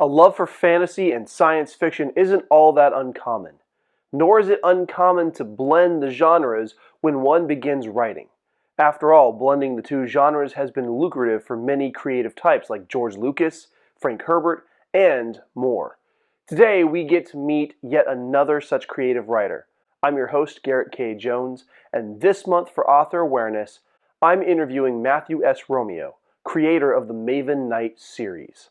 A love for fantasy and science fiction isn't all that uncommon, nor is it uncommon to blend the genres when one begins writing. After all, blending the two genres has been lucrative for many creative types like George Lucas, Frank Herbert, and more. Today, we get to meet yet another such creative writer. I'm your host, Garrett K. Jones, and this month for Author Awareness, I'm interviewing Matthew S. Romeo, creator of the Maven Knight series.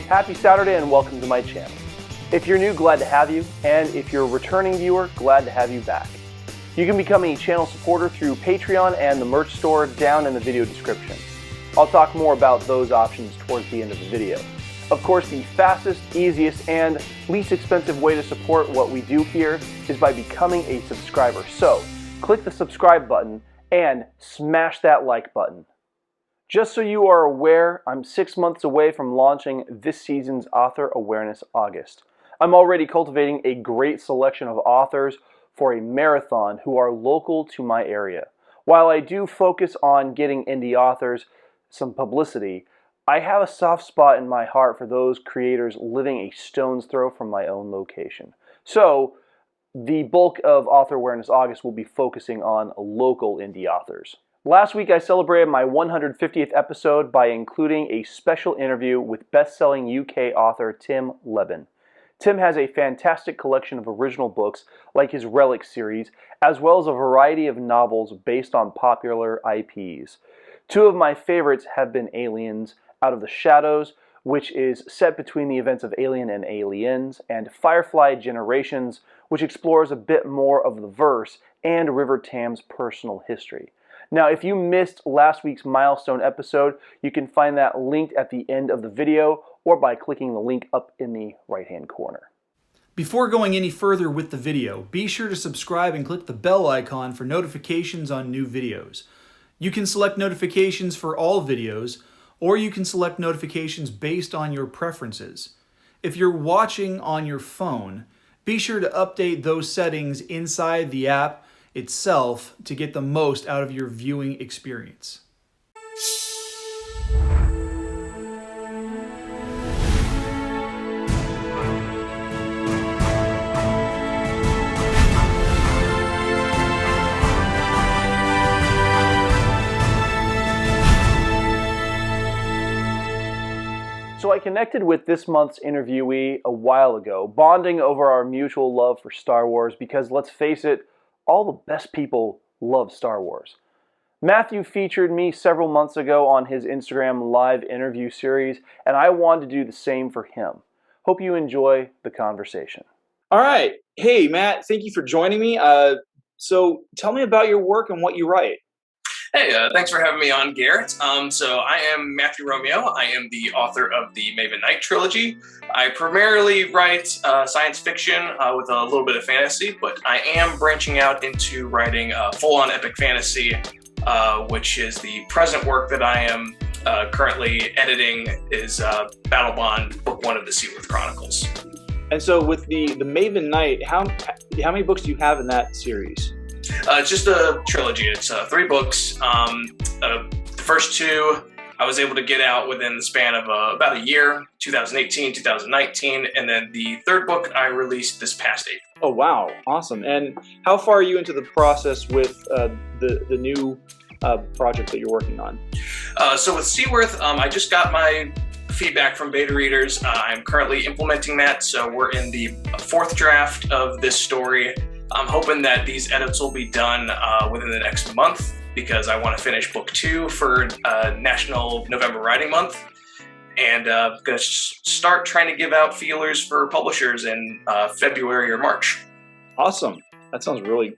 Happy Saturday and welcome to my channel. If you're new, glad to have you, and if you're a returning viewer, glad to have you back. You can become a channel supporter through Patreon and the merch store down in the video description. I'll talk more about those options towards the end of the video. Of course, the fastest, easiest, and least expensive way to support what we do here is by becoming a subscriber. So, click the subscribe button and smash that like button. Just so you are aware, I'm 6 months away from launching this season's Author Awareness August. I'm already cultivating a great selection of authors for a marathon who are local to my area. While I do focus on getting indie authors some publicity, I have a soft spot in my heart for those creators living a stone's throw from my own location. So, the bulk of Author Awareness August will be focusing on local indie authors. Last week I celebrated my 150th episode by including a special interview with best-selling UK author Tim Leben. Tim has a fantastic collection of original books like his Relic series, as well as a variety of novels based on popular IPs. Two of my favorites have been Aliens Out of the Shadows, which is set between the events of Alien and Aliens, and Firefly Generations, which explores a bit more of the verse and River Tam's personal history. Now, if you missed last week's milestone episode, you can find that linked at the end of the video or by clicking the link up in the right-hand corner. Before going any further with the video, be sure to subscribe and click the bell icon for notifications on new videos. You can select notifications for all videos, or you can select notifications based on your preferences. If you're watching on your phone, be sure to update those settings inside the app itself to get the most out of your viewing experience. So I connected with this month's interviewee a while ago, bonding over our mutual love for Star Wars because, let's face it, all the best people love Star Wars. Matthew featured me several months ago on his Instagram live interview series, and I wanted to do the same for him. Hope you enjoy the conversation. All right. Hey, Matt, thank you for joining me. So tell me about your work and what you write. Hey, thanks for having me on, Garrett. So I am Matthew Romeo. I am the author of the Maven Knight Trilogy. I primarily write science fiction with a little bit of fantasy, but I am branching out into writing full-on epic fantasy, which is the present work that I am currently editing is Battle Bond, Book 1 of the Seawyrth Chronicles. And so with the Maven Knight, how many books do you have in that series? It's just a trilogy. It's 3 books. The first 2 I was able to get out within the span of about a year, 2018, 2019, and then the 3rd book I released this past April. Oh, wow. Awesome. And how far are you into the process with the new project that you're working on? So with Seawyrth, I just got my feedback from beta readers. I'm currently implementing that, so we're in the 4th draft of this story. I'm hoping that these edits will be done within the next month because I want to finish book 2 for National November Writing Month, and going to start trying to give out feelers for publishers in February or March. Awesome. That sounds really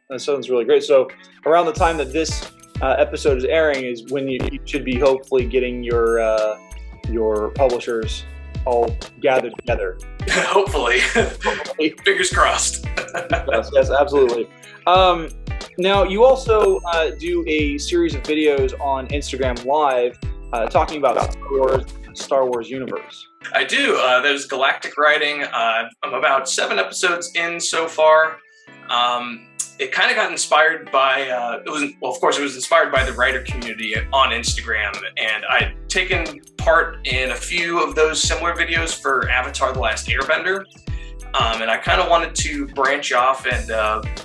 great. So around the time that this episode is airing is when you should be hopefully getting your publishers all gathered together. Hopefully. Fingers crossed. Yes, absolutely. Now, you also do a series of videos on Instagram Live talking about Star Wars universe. I do. There's Galactic Writing. I'm about 7 episodes in so far. It kind of got inspired by, it was inspired by the writer community on Instagram, and I'd taken part in a few of those similar videos for Avatar: The Last Airbender. And I kind of wanted to branch off and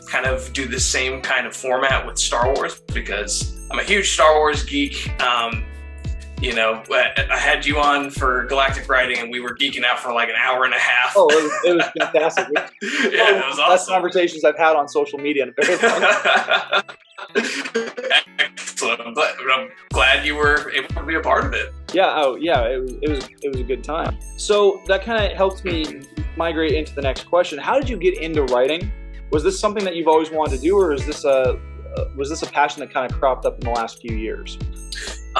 kind of do the same kind of format with Star Wars, because I'm a huge Star Wars geek. You know, I had you on for Galactic Writing, and we were geeking out for like an hour and a half. Oh, it was fantastic. Yeah, it was awesome. Best conversations I've had on social media in a very long time. Excellent. I'm glad you were able to be a part of it. Yeah. Oh, yeah. It was a good time. So that kind of helps me migrate into the next question. How did you get into writing? Was this something that you've always wanted to do, or was this a passion that kind of cropped up in the last few years?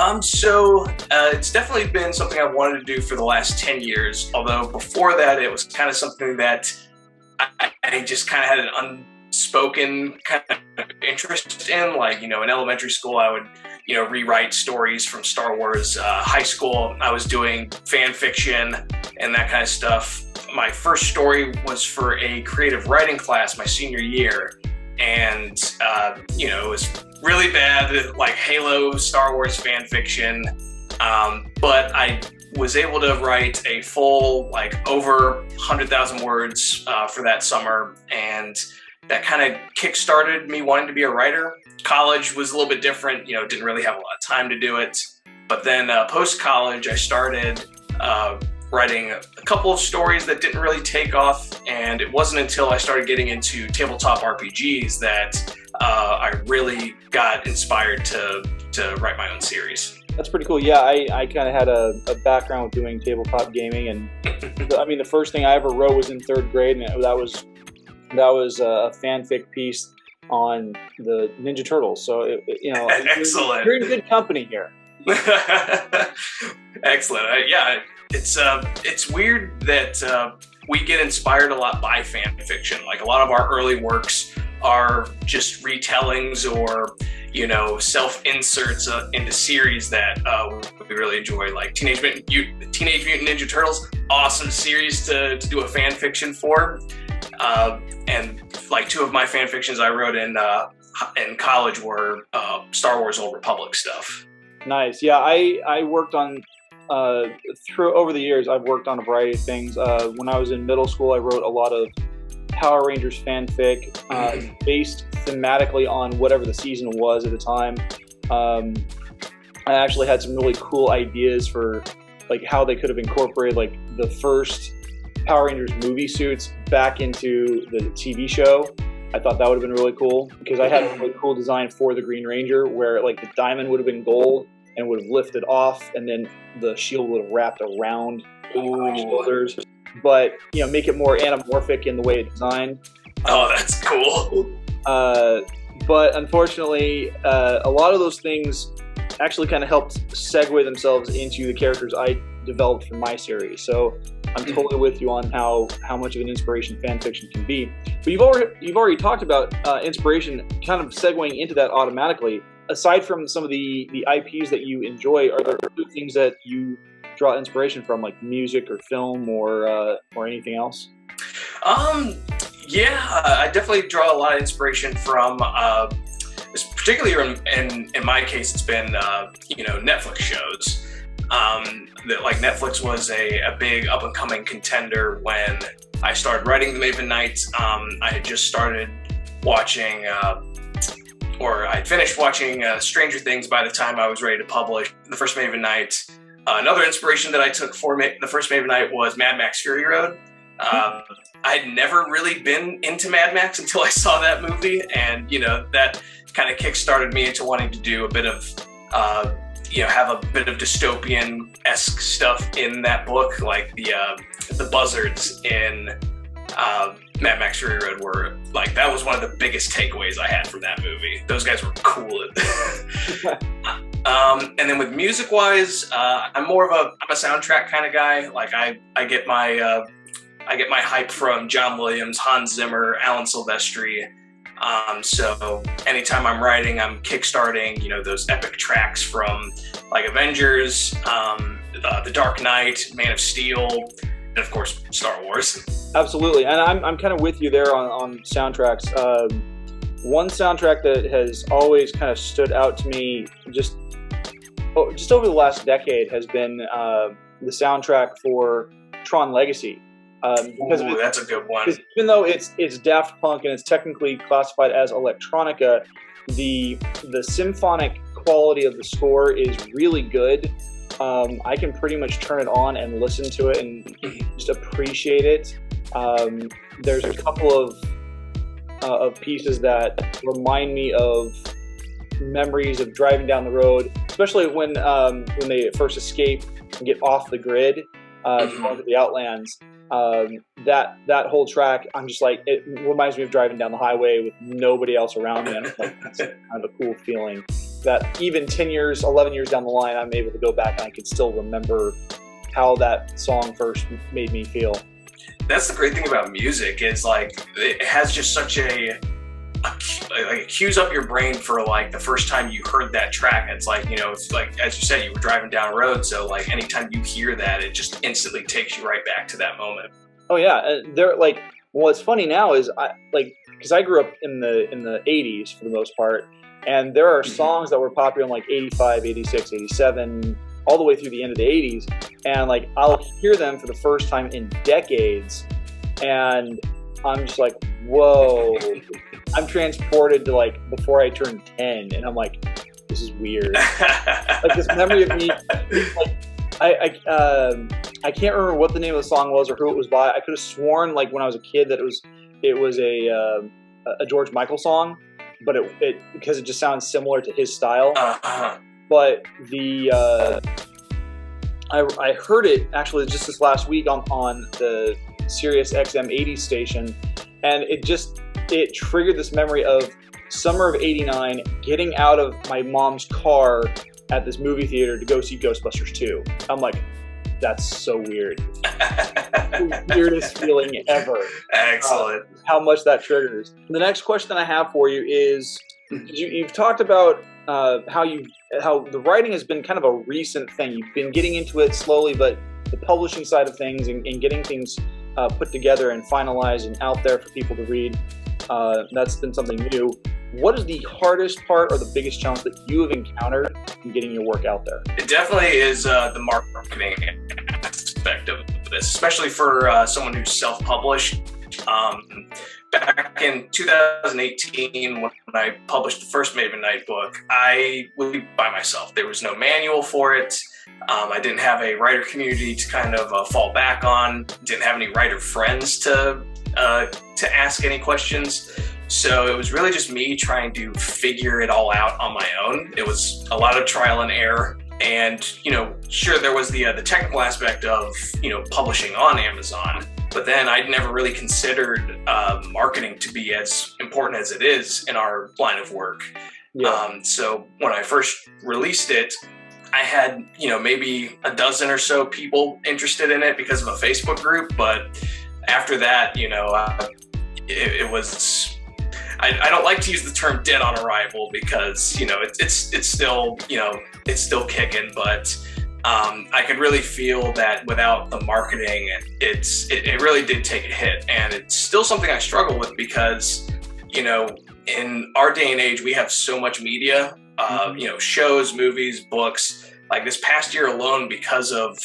It's definitely been something I've wanted to do for the last 10 years. Although before that, it was kind of something that I just kind of had an unspoken kind of interest in. Like, you know, in elementary school, I would, you know, rewrite stories from Star Wars. High school, I was doing fan fiction and that kind of stuff. My first story was for a creative writing class my senior year. And, you know, it was really bad, like Halo, Star Wars fan fiction. But I was able to write a full, like, over 100,000 words for that summer. And that kind of kickstarted me wanting to be a writer. College was a little bit different, you know, didn't really have a lot of time to do it. But then post-college, I started writing a couple of stories that didn't really take off, and it wasn't until I started getting into tabletop RPGs that I really got inspired to write my own series. That's pretty cool. Yeah, I kind of had a background with doing tabletop gaming, and I mean, the first thing I ever wrote was in 3rd grade, and that was a fanfic piece on the Ninja Turtles. So you know, excellent. You're in good company here. Excellent. It's weird that we get inspired a lot by fan fiction. Like, a lot of our early works are just retellings or, you know, self-inserts into series that we really enjoy. Like Teenage Mutant Ninja Turtles, awesome series to do a fan fiction for. And like 2 of my fan fictions I wrote in college were Star Wars Old Republic stuff. Nice. Yeah, I worked on over the years, I've worked on a variety of things. When I was in middle school, I wrote a lot of Power Rangers fanfic based thematically on whatever the season was at the time. I actually had some really cool ideas for like how they could have incorporated like the first Power Rangers movie suits back into the TV show. I thought that would have been really cool, because I had a really cool design for the Green Ranger where like the diamond would have been gold and would have lifted off, and then the shield would have wrapped around my shoulders. But, you know, make it more anamorphic in the way it's designed. Oh, that's cool. But unfortunately, a lot of those things actually kind of helped segue themselves into the characters I developed for my series. So I'm totally with you on how much of an inspiration fan fiction can be. But you've already talked about inspiration kind of segueing into that automatically. Aside from some of the IPs that you enjoy, are there other things that you draw inspiration from, like music or film or anything else? Yeah, I definitely draw a lot of inspiration from, particularly in my case, it's been Netflix shows. Like Netflix was a big up and coming contender when I started writing the Maven Knight. I had just started watching. Or I'd finished watching Stranger Things by the time I was ready to publish the first Maven Knight. Another inspiration that I took for the first Maven Knight was Mad Max Fury Road. I'd never really been into Mad Max until I saw that movie, and that kind of kick-started me into wanting to do a bit of, have a bit of dystopian-esque stuff in that book, like the buzzards in Mad Max Fury Road were like, that was one of the biggest takeaways I had from that movie. Those guys were cool. And then with music-wise, I'm a soundtrack kind of guy. Like I get my hype from John Williams, Hans Zimmer, Alan Silvestri. So anytime I'm writing, I'm kickstarting, those epic tracks from like Avengers, The Dark Knight, Man of Steel, and of course Star Wars. Absolutely, and I'm kind of with you there on soundtracks. One soundtrack that has always kind of stood out to me just over the last decade has been the soundtrack for Tron Legacy. Because that's a good one. Even though it's Daft Punk and it's technically classified as electronica, the symphonic quality of the score is really good. I can pretty much turn it on and listen to it and just appreciate it. There's a couple of pieces that remind me of memories of driving down the road, especially when they first escape and get off the grid onto the Outlands. That whole track, I'm just like, it reminds me of driving down the highway with nobody else around me. And it's like, that's kind of a cool feeling that even 10 years, 11 years down the line, I'm able to go back and I can still remember how that song first made me feel. That's the great thing about music is like, it has just such it cues up your brain for like the first time you heard that track. It's like, it's like, as you said, you were driving down a road. So like anytime you hear that, it just instantly takes you right back to that moment. Oh yeah. They're like, what's funny now is because I grew up in the 80s for the most part. And there are songs that were popular in like 85, 86, 87, all the way through the end of the 80s. And like, I'll hear them for the first time in decades. And I'm just like, whoa. I'm transported to like before I turned 10, and I'm like, this is weird. Like this memory of me, like I can't remember what the name of the song was or who it was by. I could have sworn like when I was a kid that it was a George Michael song, but it because it just sounds similar to his style. But I heard it actually just this last week on the Sirius XM 80 station, and it triggered this memory of summer of '89, getting out of my mom's car at this movie theater to go see Ghostbusters 2. I'm like, that's so weird. The weirdest feeling ever. Excellent. How much that triggers. The next question I have for you is, you've talked about how the writing has been kind of a recent thing. You've been getting into it slowly, but the publishing side of things and getting things put together and finalized and out there for people to read, that's been something new. What is the hardest part or the biggest challenge that you have encountered in getting your work out there? It definitely is the marketing aspect of this, especially for someone who's self-published. Back in 2018, when I published the first Maven Knight book, I would be by myself. There was no manual for it. I didn't have a writer community to kind of fall back on. Didn't have any writer friends to ask any questions. So it was really just me trying to figure it all out on my own. It was a lot of trial and error. And, sure, there was the technical aspect of, publishing on Amazon. But then I'd never really considered marketing to be as important as it is in our line of work. Yeah. So when I first released it, I had, maybe a dozen or so people interested in it because of a Facebook group. But after that, it was... I don't like to use the term dead on arrival because, it's still, it's still kicking, but I could really feel that without the marketing, it really did take a hit. And it's still something I struggle with because, in our day and age, we have so much media, shows, movies, books. Like this past year alone, because of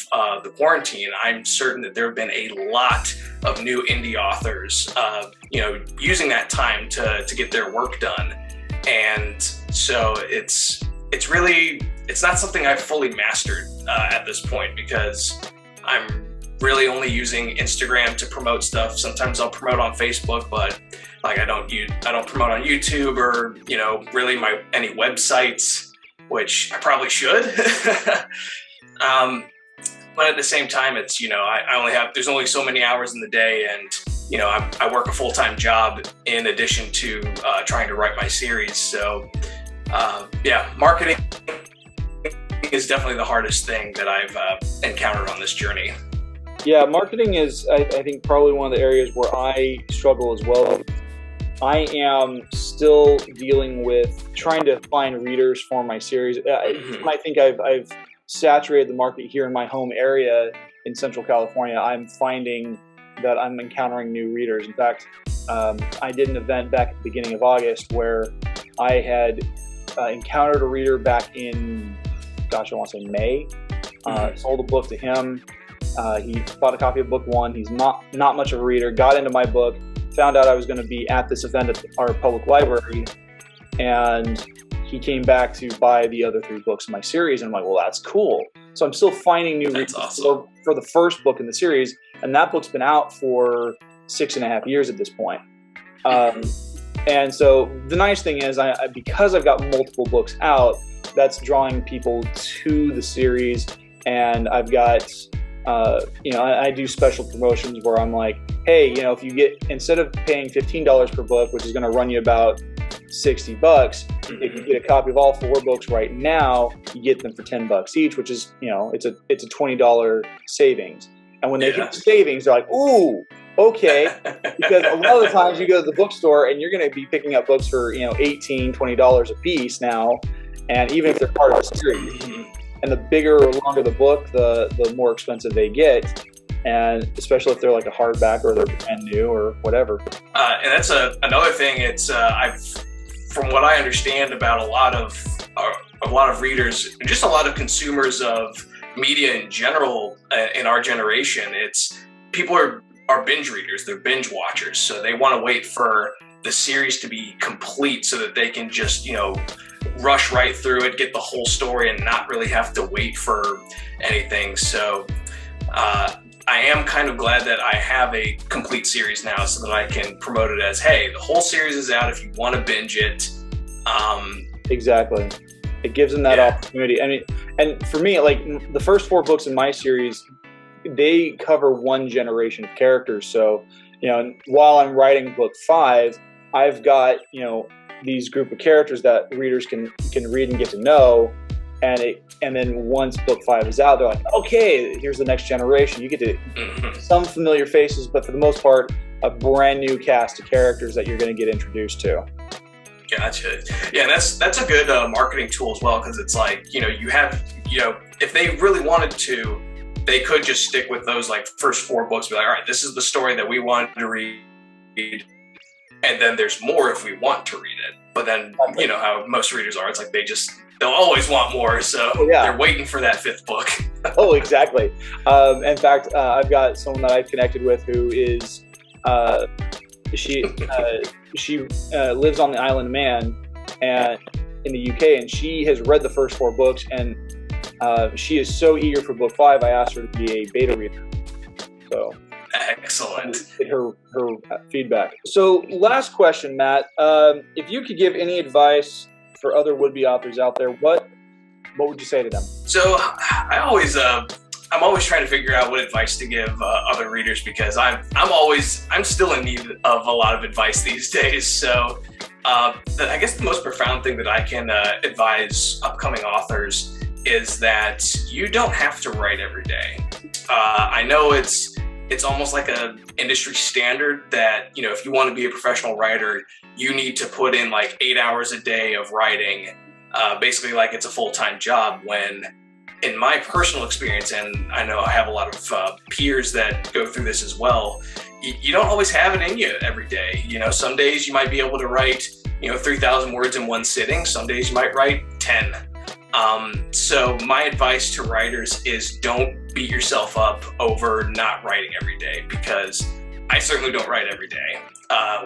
the quarantine, I'm certain that there have been a lot of new indie authors, using that time to get their work done. And so it's not something I've fully mastered at this point because I'm really only using Instagram to promote stuff. Sometimes I'll promote on Facebook, but like I don't promote on YouTube or really any websites, which I probably should. But at the same time, it's, there's only so many hours in the day and, I work a full-time job in addition to trying to write my series. So, marketing is definitely the hardest thing that I've encountered on this journey. Yeah, marketing is, I think, probably one of the areas where I struggle as well. I am still dealing with trying to find readers for my series. I think I've saturated the market here in my home area in Central California. I'm finding that I'm encountering new readers. In fact, I did an event back at the beginning of August where I had encountered a reader back in, I want to say May. Sold a book to him. He bought a copy of book 1. He's not much of a reader. Got into my book. Found out I was going to be at this event at our public library, and he came back to buy the other 3 books in my series. And I'm like, well, that's cool. So I'm still finding new readers for the first book in the series, and that book's been out for 6.5 years at this point. And so the nice thing is, because I've got multiple books out, that's drawing people to the series, and I've got, I do special promotions where I'm like, hey, if you get, instead of paying $15 per book, which is going to run you about $60, if you get a copy of all 4 books right now, you get them for $10 each, which is, it's a $20 savings. And when they hit the savings, they're like, ooh, okay. Because a lot of the times you go to the bookstore and you're going to be picking up books for, $18, $20 a piece now. And even if they're part of a series, and the bigger or longer the book, the more expensive they get. And especially if they're like a hardback or they're brand new or whatever. And that's another thing. It's from what I understand about a lot of readers, just a lot of consumers of media in general in our generation. It's people are binge readers. They're binge watchers, so they want to wait for the series to be complete so that they can just rush right through it, get the whole story, and not really have to wait for anything. So. I am kind of glad that I have a complete series now so that I can promote it as, hey, the whole series is out if you want to binge it. Exactly. It gives them that opportunity. I mean, and for me, like the first 4 books in my series, they cover one generation of characters. So, while I'm writing book 5, I've got, these group of characters that readers can read and get to know. And then once book 5 is out, they're like, okay, here's the next generation. You get to some familiar faces, but for the most part, a brand new cast of characters that you're going to get introduced to. Gotcha. Yeah, that's a good marketing tool as well, because it's like, you have, if they really wanted to, they could just stick with those like first 4 books, be like, all right, this is the story that we wanted to read, and then there's more if we want to read it. But then, how most readers are, it's like they'll always want more, so they're waiting for that 5th book. Oh, exactly. In fact, I've got someone that I've connected with who is, she lives on the island of Man and in the UK, and she has read the first 4 books, and she is so eager for book 5. I asked her to be a beta reader. So excellent. Get her feedback. So last question, Matt. If you could give any advice for other would-be authors out there, what would you say to them? So I'm always trying to figure out what advice to give other readers, because I'm still in need of a lot of advice these days. So I guess the most profound thing that I can advise upcoming authors is that you don't have to write every day. I know it's almost like an industry standard that, if you want to be a professional writer, you need to put in like 8 hours a day of writing, basically like it's a full-time job, when in my personal experience, and I know I have a lot of peers that go through this as well, you don't always have it in you every day. Some days you might be able to write, 3,000 words in one sitting. Some days you might write 10. So my advice to writers is don't beat yourself up over not writing every day, because I certainly don't write every day.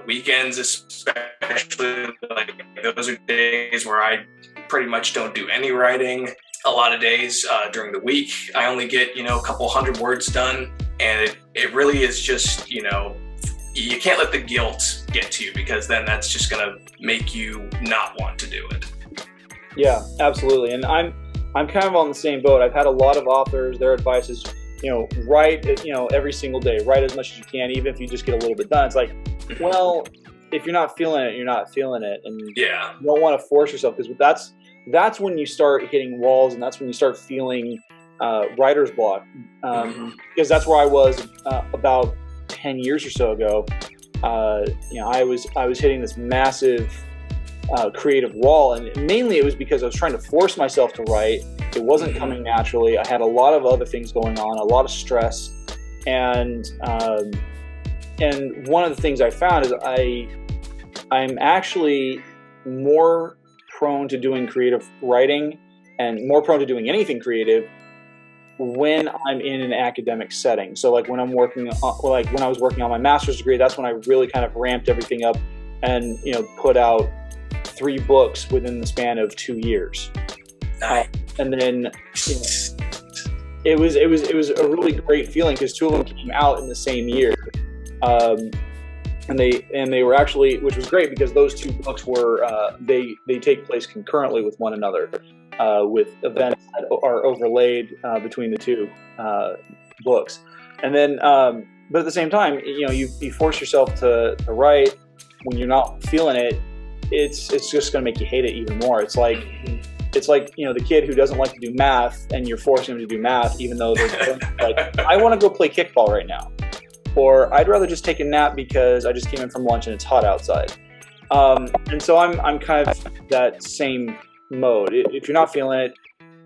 Weekends especially, like those are days where I pretty much don't do any writing. A lot of days during the week, I only get, a couple hundred words done. And it really is just, you can't let the guilt get to you, because then that's just going to make you not want to do it. Yeah, absolutely. And I'm kind of on the same boat. I've had a lot of authors, their advice is, write, every single day, write as much as you can, even if you just get a little bit done. It's like, well, if you're not feeling it, you're not feeling it. And you don't want to force yourself, because that's when you start hitting walls, and that's when you start feeling writer's block. Because that's where I was about 10 years or so ago. I was hitting this massive creative wall, and mainly it was because I was trying to force myself to write. It wasn't coming naturally. I had a lot of other things going on, a lot of stress, and one of the things I found is I'm actually more prone to doing creative writing and more prone to doing anything creative when I'm in an academic setting. So like when I'm working on, like when I was working on my master's degree, that's when I really kind of ramped everything up and, put out 3 books within the span of 2 years. And then it was a really great feeling because 2 of them came out in the same year. And they were actually, which was great because those 2 books were they take place concurrently with one another, with events that are overlaid between the 2 books. And then, but at the same time, you force yourself to write when you're not feeling it. It's just going to make you hate it even more. It's like the kid who doesn't like to do math, and you're forcing him to do math, even though they're like, I want to go play kickball right now. Or I'd rather just take a nap because I just came in from lunch and it's hot outside. And so I'm kind of that same mode. If you're not feeling it,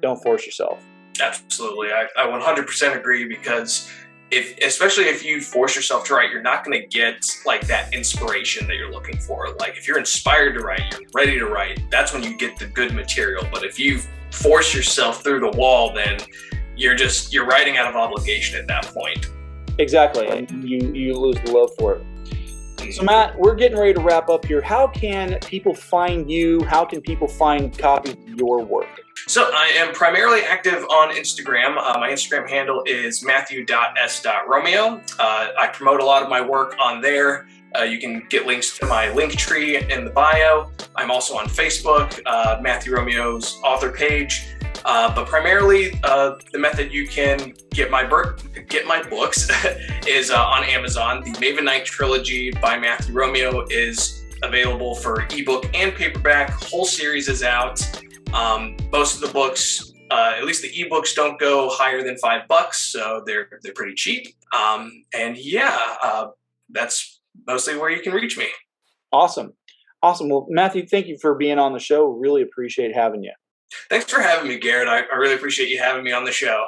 don't force yourself. Absolutely. I 100% agree, because especially if you force yourself to write, you're not going to get like that inspiration that you're looking for. Like if you're inspired to write, you're ready to write, that's when you get the good material. But if you force yourself through the wall, then you're writing out of obligation at that point. Exactly, and you lose the love for it. So Matt, we're getting ready to wrap up here. How can people find you? How can people find copies of your work? So I am primarily active on Instagram. My Instagram handle is matthew.s.romeo. I promote a lot of my work on there. You can get links to my link tree in the bio. I'm also on Facebook, Matthew Romeo's author page. But primarily, the method you can get my books is on Amazon. The Maven Knight Trilogy by Matthew Romeo is available for ebook and paperback. Whole series is out. Most of the books, at least the ebooks, don't go higher than $5, so they're pretty cheap. That's mostly where you can reach me. Awesome. Well, Matthew, thank you for being on the show. Really appreciate having you. Thanks for having me, Garrett. I really appreciate you having me on the show.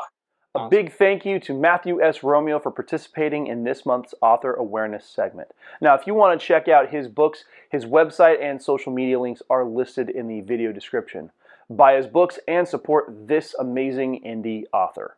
A big thank you to Matthew S. Romeo for participating in this month's Author Awareness segment. Now, if you want to check out his books, his website and social media links are listed in the video description. Buy his books and support this amazing indie author.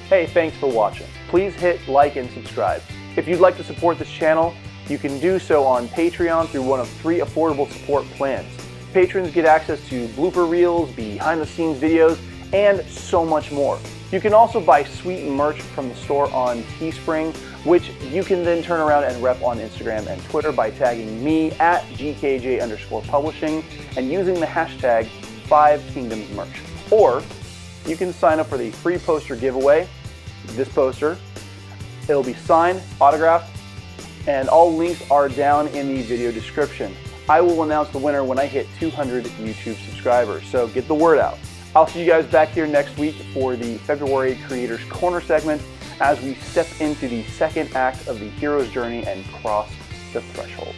Hey, thanks for watching. Please hit like and subscribe. If you'd like to support this channel, you can do so on Patreon through one of 3 affordable support plans. Patrons get access to blooper reels, behind-the-scenes videos, and so much more. You can also buy sweet merch from the store on Teespring, which you can then turn around and rep on Instagram and Twitter by tagging me at GKJ_publishing and using the hashtag 5kingdomsmerch. Or you can sign up for the free poster giveaway. This poster, it'll be signed, autographed, and all links are down in the video description. I will announce the winner when I hit 200 YouTube subscribers, so get the word out. I'll see you guys back here next week for the February Creators Corner segment as we step into the second act of the hero's journey and cross the threshold.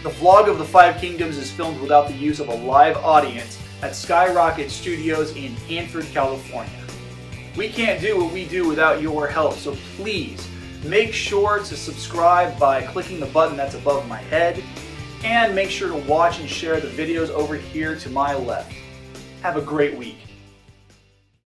The vlog of the 5 Kingdoms is filmed without the use of a live audience at Skyrocket Studios in Hanford, California. We can't do what we do without your help, so please make sure to subscribe by clicking the button that's above my head, and make sure to watch and share the videos over here to my left. Have a great week.